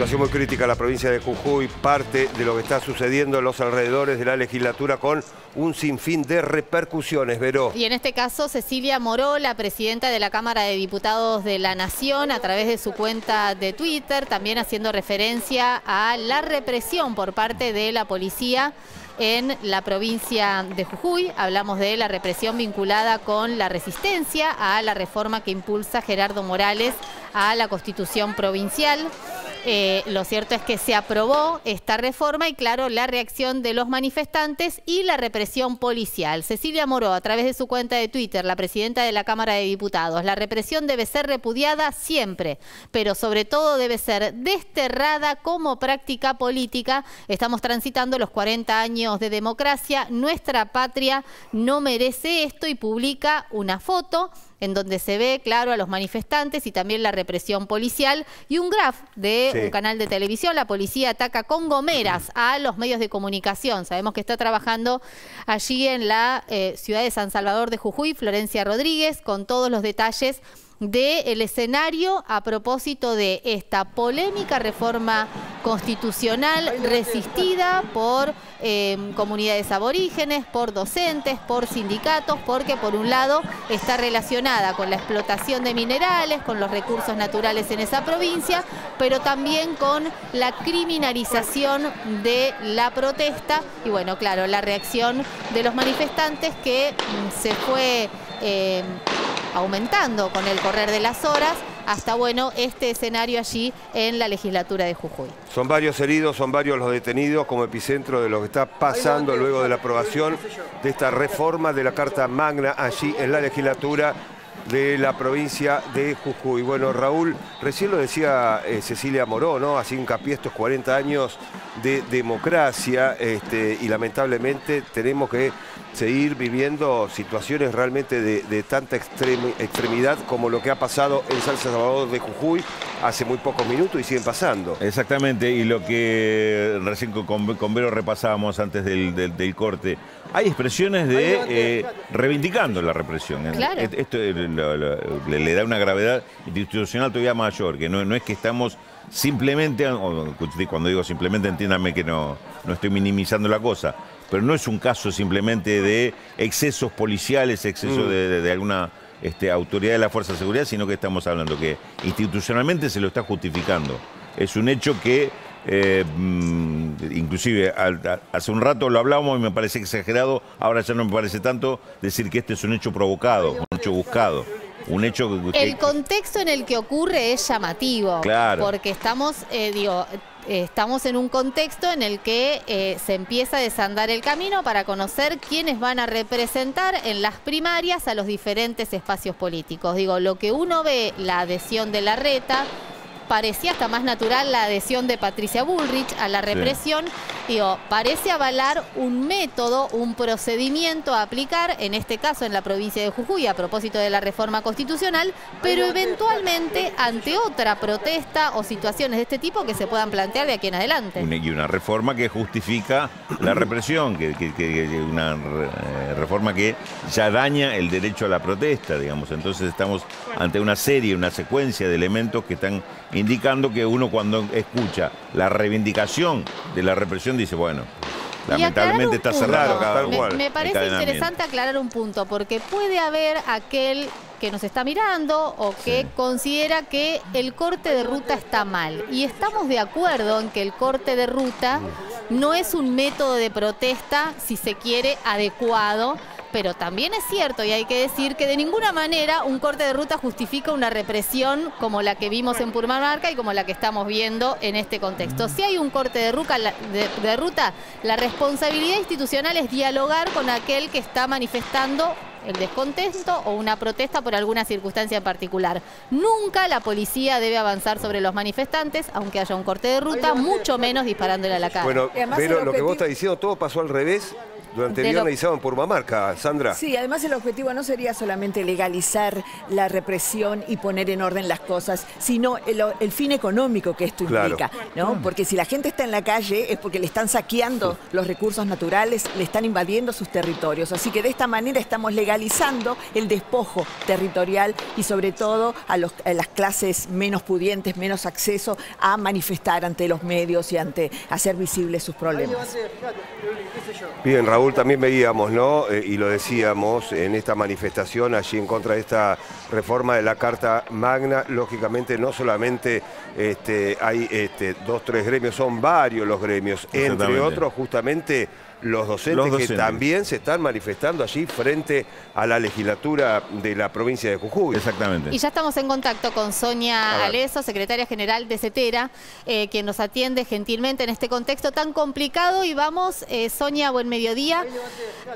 Situación muy crítica en la provincia de Jujuy, parte de lo que está sucediendo en los alrededores de la legislatura con un sinfín de repercusiones, Vero. Y en este caso, Cecilia Moró, la presidenta de la Cámara de Diputados de la Nación, a través de su cuenta de Twitter, también haciendo referencia a la represión por parte de la policía en la provincia de Jujuy. Hablamos de la represión vinculada con la resistencia a la reforma que impulsa Gerardo Morales a la Constitución provincial. Lo cierto es que se aprobó esta reforma y, claro, la reacción de los manifestantes y la represión policial. Cecilia Moró, a través de su cuenta de Twitter, la presidenta de la Cámara de Diputados: la represión debe ser repudiada siempre, pero sobre todo debe ser desterrada como práctica política. Estamos transitando los 40 años de democracia. Nuestra patria no merece esto, y publica una foto en donde se ve, claro, a los manifestantes y también la represión policial, y un graf de un canal de televisión. La policía ataca con gomeras a los medios de comunicación. Sabemos que está trabajando allí en la ciudad de San Salvador de Jujuy, Florencia Rodríguez, con todos los detalles del escenario a propósito de esta polémica reforma constitucional resistida por comunidades aborígenes, por docentes, por sindicatos, porque por un lado está relacionada con la explotación de minerales, con los recursos naturales en esa provincia, pero también con la criminalización de la protesta y, bueno, claro, la reacción de los manifestantes que se fue aumentando con el correr de las horas hasta, bueno, este escenario allí en la legislatura de Jujuy. Son varios heridos, son varios los detenidos como epicentro de lo que está pasando luego de la aprobación de esta reforma de la Carta Magna allí en la legislatura de la provincia de Jujuy. Bueno, Raúl, recién lo decía Cecilia Moró, ¿no? Así hincapié estos 40 años de democracia, y lamentablemente tenemos que seguir viviendo situaciones realmente de tanta extremidad como lo que ha pasado en San Salvador de Jujuy hace muy pocos minutos y siguen pasando. Exactamente, y lo que recién con Vero repasábamos antes del corte, hay expresiones de reivindicando la represión. Claro. Esto le da una gravedad institucional todavía mayor, que no es que estamos simplemente, cuando digo simplemente entiéndame que no estoy minimizando la cosa, pero no es un caso simplemente de excesos policiales, excesos de alguna autoridad de la Fuerza de Seguridad, sino que estamos hablando que institucionalmente se lo está justificando. Es un hecho que inclusive hace un rato lo hablábamos y me parece exagerado, ahora ya no me parece tanto decir que este es un hecho provocado, un hecho buscado. Un hecho el contexto en el que ocurre es llamativo, claro, porque estamos en un contexto en el que se empieza a desandar el camino para conocer quiénes van a representar en las primarias a los diferentes espacios políticos. Lo que uno ve, la adhesión de Larreta, parecía hasta más natural la adhesión de Patricia Bullrich a la represión. Parece avalar un método, un procedimiento a aplicar, en este caso en la provincia de Jujuy, a propósito de la reforma constitucional, pero eventualmente ante otra protesta o situaciones de este tipo que se puedan plantear de aquí en adelante. Y una reforma que justifica la represión, una reforma que ya daña el derecho a la protesta, digamos. Entonces estamos ante una secuencia de elementos que están indicando que uno, cuando escucha la reivindicación de la represión, dice, bueno, lamentablemente está cerrado cada cual. Me parece interesante aclarar un punto, porque puede haber aquel que nos está mirando o que considera que el corte de ruta está mal. Y estamos de acuerdo en que el corte de ruta no es un método de protesta, si se quiere, adecuado. Pero también es cierto, y hay que decir, que de ninguna manera un corte de ruta justifica una represión como la que vimos en Purmamarca y como la que estamos viendo en este contexto. Si hay un corte de ruta, la responsabilidad institucional es dialogar con aquel que está manifestando el descontento o una protesta por alguna circunstancia en particular. Nunca la policía debe avanzar sobre los manifestantes, aunque haya un corte de ruta, mucho menos disparándole a la cara. Bueno, pero lo que vos estás diciendo, todo pasó al revés durante el viernes y sábado en Purmamarca, Sandra. Sí, además el objetivo no sería solamente legalizar la represión y poner en orden las cosas, sino el fin económico que esto implica, ¿no? Porque si la gente está en la calle es porque le están saqueando los recursos naturales, le están invadiendo sus territorios. Así que de esta manera estamos legalizando normalizando el despojo territorial y sobre todo a las clases menos pudientes, menos acceso a manifestar ante los medios y ante hacer visibles sus problemas. Bien, Raúl, también veíamos, ¿no? Y lo decíamos en esta manifestación allí en contra de esta reforma de la Carta Magna. Lógicamente no solamente hay 2, 3 gremios, son varios los gremios, entre otros justamente los docentes que también se están manifestando allí frente a la legislatura de la provincia de Jujuy. Exactamente. Y ya estamos en contacto con Sonia Aleso, secretaria general de CETERA, quien nos atiende gentilmente en este contexto tan complicado. Y vamos, Sonia, buen mediodía,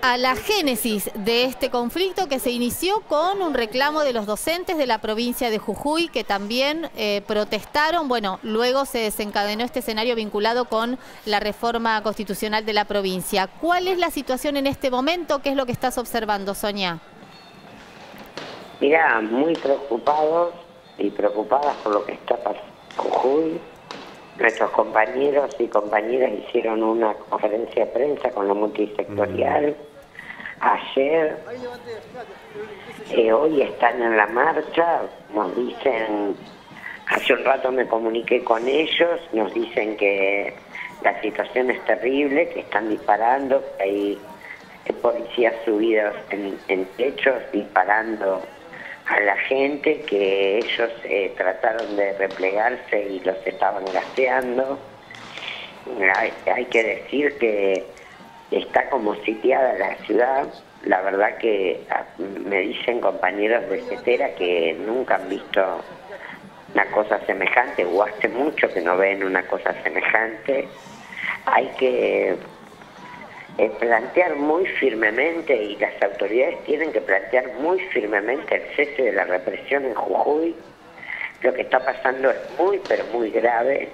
a la génesis de este conflicto que se inició con un reclamo de los docentes de la provincia de Jujuy que también protestaron. Bueno, luego se desencadenó este escenario vinculado con la reforma constitucional de la provincia. ¿Cuál es la situación en este momento? ¿Qué es lo que estás observando, Sonia? Mira, muy preocupados y preocupadas por lo que está pasando en Jujuy. Nuestros compañeros y compañeras hicieron una conferencia de prensa con la multisectorial ayer. Hoy están en la marcha, nos dicen, hace un rato me comuniqué con ellos, nos dicen que la situación es terrible, que están disparando, que hay policías subidos en techos disparando a la gente, que ellos trataron de replegarse y los estaban gaseando. Hay que decir que está como sitiada la ciudad. La verdad que me dicen compañeros de CETERA que nunca han visto una cosa semejante, o hace mucho que no ven una cosa semejante. Hay que plantear muy firmemente, y las autoridades tienen que plantear muy firmemente el cese de la represión en Jujuy. Lo que está pasando es muy, pero muy grave.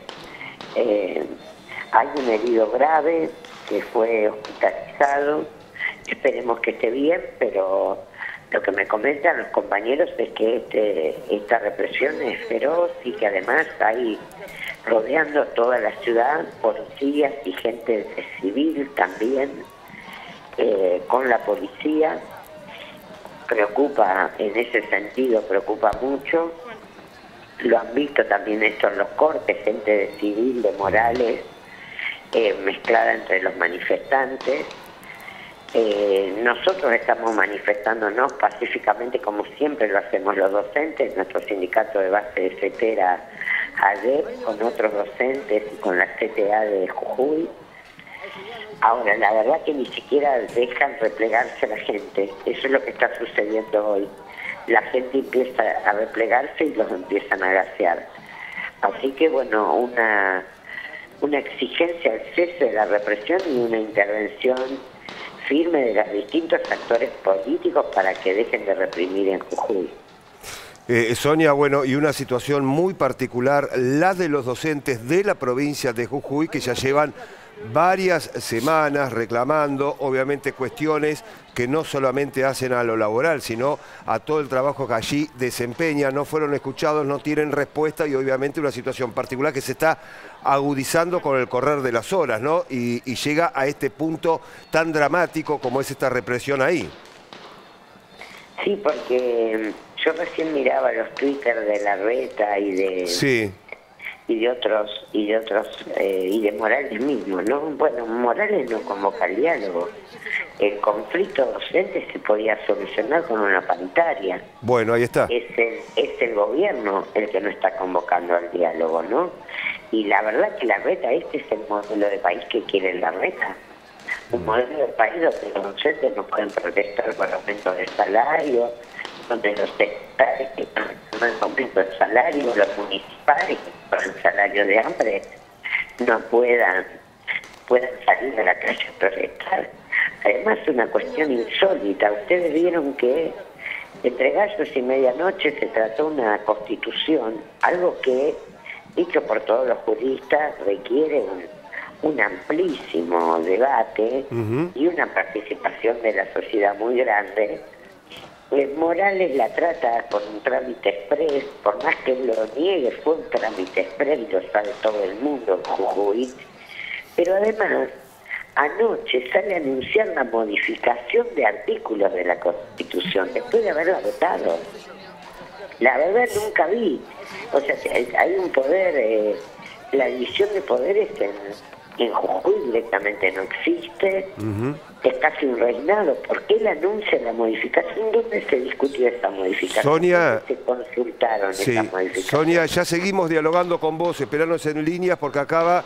Hay un herido grave que fue hospitalizado. Esperemos que esté bien, pero lo que me comentan los compañeros es que esta represión es feroz y que además hay rodeando toda la ciudad policías y gente civil también con la policía. Preocupa, en ese sentido preocupa mucho. Lo han visto también esto en los cortes, gente de civil, de Morales, mezclada entre los manifestantes. Nosotros estamos manifestándonos pacíficamente como siempre lo hacemos los docentes, nuestro sindicato de base de CETERA ayer, con otros docentes y con la CTA de Jujuy. Ahora, la verdad que ni siquiera dejan replegarse a la gente, eso es lo que está sucediendo hoy. La gente empieza a replegarse y los empiezan a gasear. Así que bueno, una exigencia al cese de la represión y una intervención firme de los distintos actores políticos para que dejen de reprimir en Jujuy. Sonia, bueno, y una situación muy particular, la de los docentes de la provincia de Jujuy, que ya llevan varias semanas reclamando, obviamente, cuestiones que no solamente hacen a lo laboral, sino a todo el trabajo que allí desempeñan. No fueron escuchados, no tienen respuesta y obviamente una situación particular que se está agudizando con el correr de las horas, ¿no? Y llega a este punto tan dramático como es esta represión ahí. Sí, porque yo recién miraba los Twitter de Larreta y de otros y de Morales mismo, ¿no? Bueno, Morales no convoca al diálogo. El conflicto docente se podía solucionar con una paritaria. Bueno, ahí está. Es el gobierno el que no está convocando al diálogo, ¿no? Y la verdad que Larreta, este es el modelo de país que quiere Larreta. Un modelo de país donde los docentes no pueden protestar por aumento de salario, donde los sectores que están el aumento de salario, los municipales que por el salario de hambre no puedan salir a la calle a protestar. Además, una cuestión insólita. Ustedes vieron que entre gallos y medianoche se trató una constitución, algo que, dicho por todos los juristas, requiere un amplísimo debate y una participación de la sociedad muy grande. Morales la trata con un trámite express, por más que lo niegue, fue un trámite express y lo sabe todo el mundo en Jujuy. Pero además anoche sale a anunciar la modificación de artículos de la Constitución después de haberla votado. La verdad nunca vi. O sea, hay un poder, la división de poderes en Jujuy directamente no existe. Es casi un reinado. ¿Por qué él anuncia la modificación? ¿Dónde se discutió esa modificación? Sonia, ¿dónde se consultaron esas modificaciones? Sonia, ya seguimos dialogando con vos, esperanos en líneas porque acaba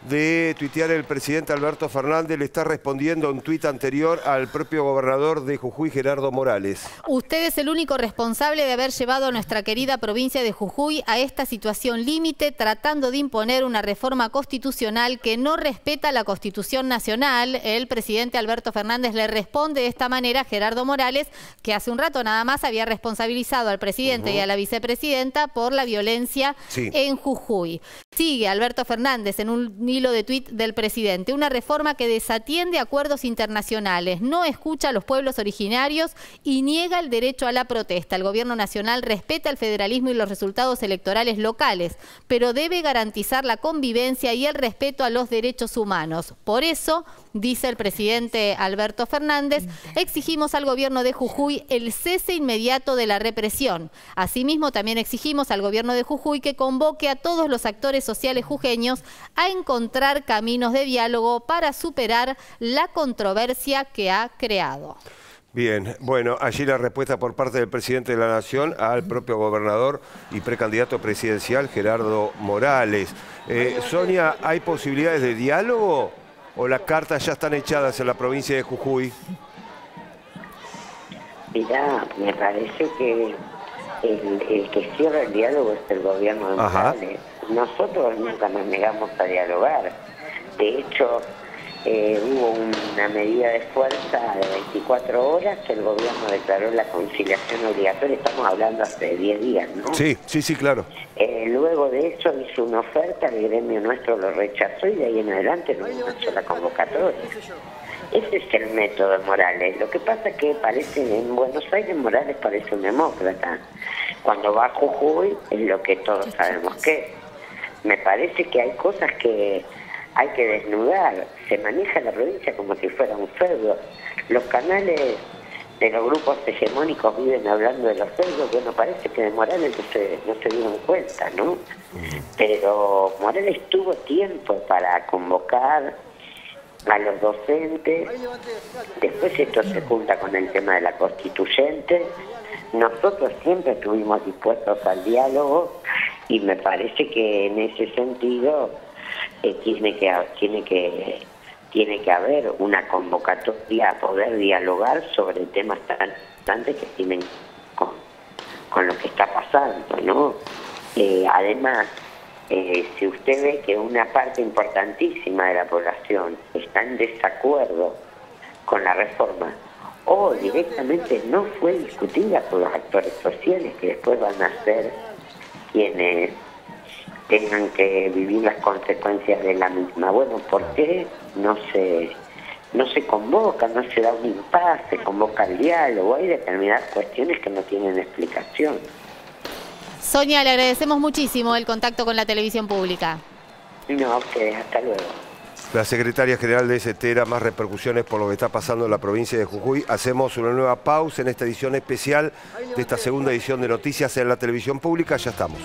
de tuitear el presidente Alberto Fernández, le está respondiendo un tuit anterior al propio gobernador de Jujuy, Gerardo Morales. Usted es el único responsable de haber llevado a nuestra querida provincia de Jujuy a esta situación límite, tratando de imponer una reforma constitucional que no respeta la Constitución Nacional. El presidente Alberto Fernández le responde de esta manera a Gerardo Morales, que hace un rato nada más había responsabilizado al presidente y a la vicepresidenta por la violencia en Jujuy. Sigue Alberto Fernández en un hilo de tuit del presidente: una reforma que desatiende acuerdos internacionales, no escucha a los pueblos originarios y niega el derecho a la protesta. El gobierno nacional respeta el federalismo y los resultados electorales locales, pero debe garantizar la convivencia y el respeto a los derechos humanos. Por eso, dice el presidente Alberto Fernández, exigimos al gobierno de Jujuy el cese inmediato de la represión. Asimismo, también exigimos al gobierno de Jujuy que convoque a todos los actores sociales jujeños a encontrar caminos de diálogo para superar la controversia que ha creado. Bien, bueno, allí la respuesta por parte del presidente de la Nación al propio gobernador y precandidato presidencial Gerardo Morales. Sonia, ¿hay posibilidades de diálogo o las cartas ya están echadas en la provincia de Jujuy? Mirá, me parece que el que cierra el diálogo es el gobierno de Morales. Nosotros nunca nos negamos a dialogar. De hecho, hubo una medida de fuerza de 24 horas, el gobierno declaró la conciliación obligatoria, estamos hablando hace 10 días, ¿no? Sí, claro. Luego de eso hizo una oferta, el gremio nuestro lo rechazó y de ahí en adelante no hubo una sola convocatoria. Ese es el método de Morales. Lo que pasa es que parece, en Buenos Aires Morales parece un demócrata. Cuando va a Jujuy es lo que todos sabemos que es. Me parece que hay cosas que hay que desnudar. Se maneja la provincia como si fuera un feudo. Los canales de los grupos hegemónicos viven hablando de los feudos. Bueno, parece que de Morales no se dieron cuenta, ¿no? Pero Morales tuvo tiempo para convocar a los docentes. Después esto se junta con el tema de la constituyente. Nosotros siempre estuvimos dispuestos al diálogo y me parece que en ese sentido tiene que haber una convocatoria a poder dialogar sobre temas tan importantes que tienen con lo que está pasando, ¿no? Además, si usted ve que una parte importantísima de la población está en desacuerdo con la reforma o directamente no fue discutida por los actores sociales que después van a ser quienes tengan que vivir las consecuencias de la misma. Bueno, ¿por qué no se convoca, no se da un impasse, se convoca el diálogo? Hay determinadas cuestiones que no tienen explicación. Sonia, le agradecemos muchísimo el contacto con la televisión pública. No, a ustedes, hasta luego. La secretaria general de SETERA, más repercusiones por lo que está pasando en la provincia de Jujuy. Hacemos una nueva pausa en esta edición especial de esta segunda edición de Noticias en la televisión pública. Ya estamos.